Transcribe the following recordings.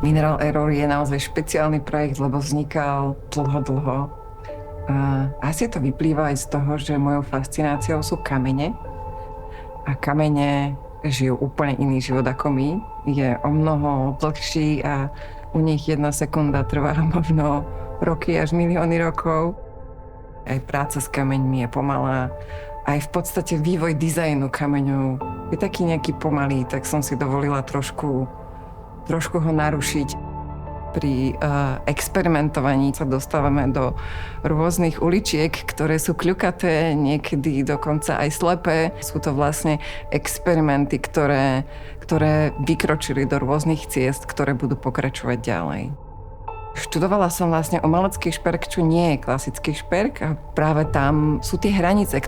Mineral Error je naozaj špeciálny projekt, lebo vznikal dlho. Asi to vyplýva aj z toho, že mojou fascináciou sú kamene. A kamene žijú úplne iný život ako my. Je o mnoho dlhší a u nich 1 sekunda trvá možno roky až milióny rokov. Aj práca s kameňmi je pomalá. Aj v podstate vývoj dizajnu kameňov je taký nejaký pomalý, tak som si dovolila trošku ho narušiť. Pri experimentovaní sa dostávame do rôznych uličiek, ktoré sú kľukaté, niekedy dokonca aj slepé. Sú to vlastne experimenty, ktoré vykročili do rôznych ciest, ktoré budú pokračovať ďalej. Študovala som vlastne umelecký šperk, čo nie je klasický šperk a práve tam sú tie hranice,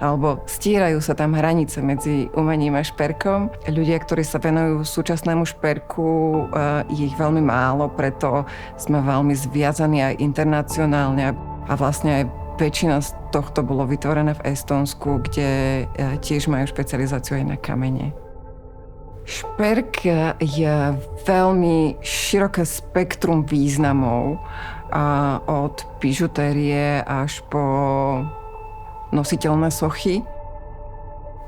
alebo stierajú sa tam hranice medzi umením a šperkom. Ľudia, ktorí sa venujú súčasnému šperku, je ich veľmi málo, preto sme veľmi zviazaní aj internacionálne a vlastne aj väčšina z tohto bolo vytvorené v Estónsku, kde tiež majú špecializáciu aj na kamene. Šperk je veľmi široké spektrum významov, od bižutérie až po nositeľné sochy.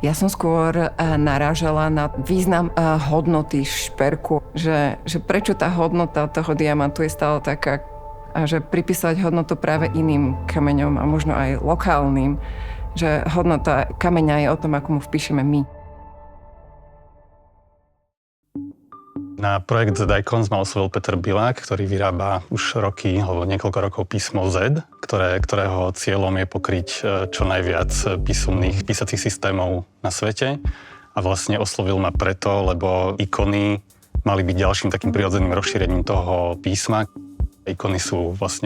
Ja som skôr narážala na význam hodnoty šperku, že prečo tá hodnota toho diamantu je stále taká, a že pripísať hodnotu práve iným kameňom a možno aj lokálnym, že hodnota kameňa je o tom, ako mu vpíšeme my. Na projekt Z-Icons ma oslovil Peter Bilák, ktorý vyrába už roky, alebo niekoľko rokov písmo Z, ktorého cieľom je pokryť čo najviac písacích systémov na svete. A vlastne oslovil ma preto, lebo ikony mali byť ďalším takým prirodzeným rozšírením toho písma. Ikony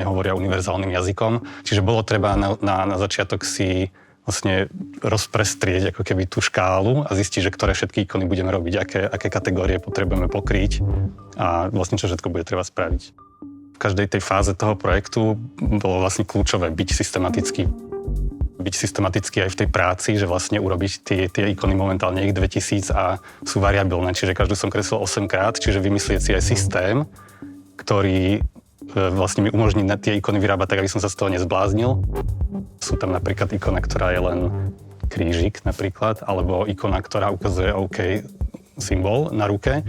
hovoria univerzálnym jazykom, čiže bolo treba na začiatok si vlastne rozprestrieť ako keby tú škálu a zistiť, že ktoré všetky ikony budeme robiť, aké kategórie potrebujeme pokryť a vlastne čo všetko bude treba spraviť. V každej tej fáze toho projektu bolo vlastne kľúčové byť systematický aj v tej práci, že vlastne urobiť tie ikony momentálne ich 2000 a sú variabilné, čiže každú som kreslil 8-krát, čiže vymyslieť si aj systém, ktorý vlastne mi umožní tie ikony vyrábať tak, aby som sa z toho nezbláznil. Sú tam napríklad ikona, ktorá je len krížik napríklad, alebo ikona, ktorá ukazuje OK symbol na ruke.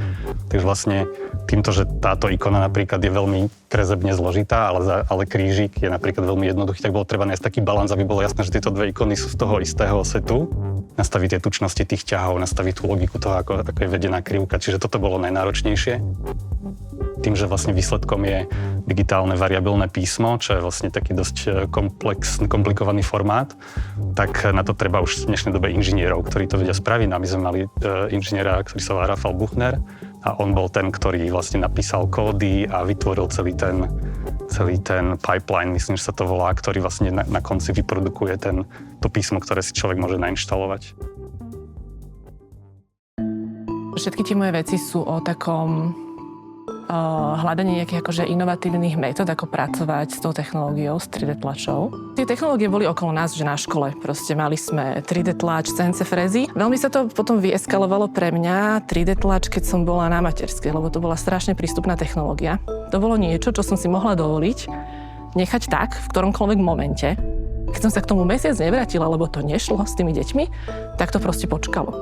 Takže vlastne týmto, že táto ikona napríklad je veľmi kresebne zložitá, ale krížik je napríklad veľmi jednoduchý, tak bolo treba nájsť taký balans, aby bolo jasné, že tieto dve ikony sú z toho istého setu. Nastaviť tie tučnosti tých ťahov, nastaviť tú logiku toho, ako je vedená krivka. Čiže toto bolo najnáročnejšie. Tým, že vlastne výsledkom je digitálne variabilné písmo, čo je vlastne taký dosť komplikovaný formát, tak na to treba už v dnešnej dobe inžinierov, ktorí to vedia spraviť. A my sme mali inžiniera, ktorý sa volá Rafal Buchner a on bol ten, ktorý vlastne napísal kódy a vytvoril celý ten pipeline, myslím, že sa to volá, ktorý vlastne na konci vyprodukuje to písmo, ktoré si človek môže nainštalovať. Všetky tie moje veci sú o takom hľadanie nejakých akože inovatívnych metód, ako pracovať s tou technológiou, s 3D tlačou. Tie technológie boli okolo nás, že na škole. Proste mali sme 3D tlač, CNC frezy. Veľmi sa to potom vyeskalovalo pre mňa 3D tlač, keď som bola na materskej, lebo to bola strašne prístupná technológia. To bolo niečo, čo som si mohla dovoliť nechať tak v ktoromkoľvek momente. Keď som sa k tomu mesiac nevrátila, lebo to nešlo s tými deťmi, tak to proste počkalo.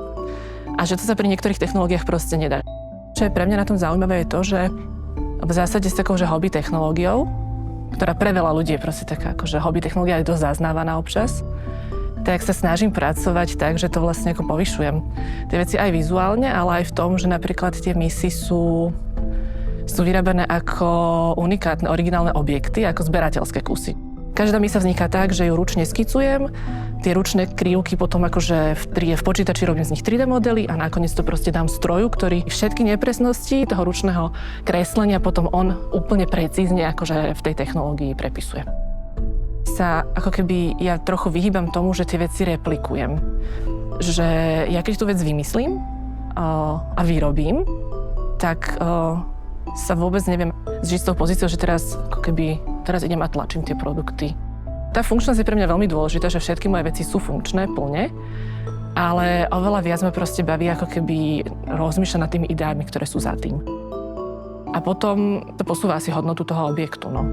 A že to sa pri niektorých technológiách proste nedá. Čo je pre mňa na tom zaujímavé je to, že v zásade s takou, že hobby technológiou, ktorá pre veľa ľudí je proste taká, akože hobby technológia je dosť zaznávaná občas, tak sa snažím pracovať tak, že to vlastne ako povyšujem. Tie veci aj vizuálne, ale aj v tom, že napríklad tie misy sú vyrábané ako unikátne, originálne objekty, ako zberateľské kusy. Každá misa vzniká tak, že ju ručne skicujem, tie ručné krivky potom akože v počítači robím z nich 3D modely a nakoniec to proste dám stroju, ktorý všetky nepresnosti toho ručného kreslenia potom on úplne precízne akože v tej technológii prepisuje. Sa ako keby ja trochu vyhýbam tomu, že tie veci replikujem. Že ja keď tú vec vymyslím a vyrobím, tak sa vôbec neviem zžiť s tou pozíciou, že teraz idem a tlačím tie produkty. Tá funkčnosť je pre mňa veľmi dôležitá, že všetky moje veci sú funkčné plne, ale oveľa viac ma proste baví ako keby rozmýšľať nad tými ideami, ktoré sú za tým. A potom to posúva asi hodnotu toho objektu. No.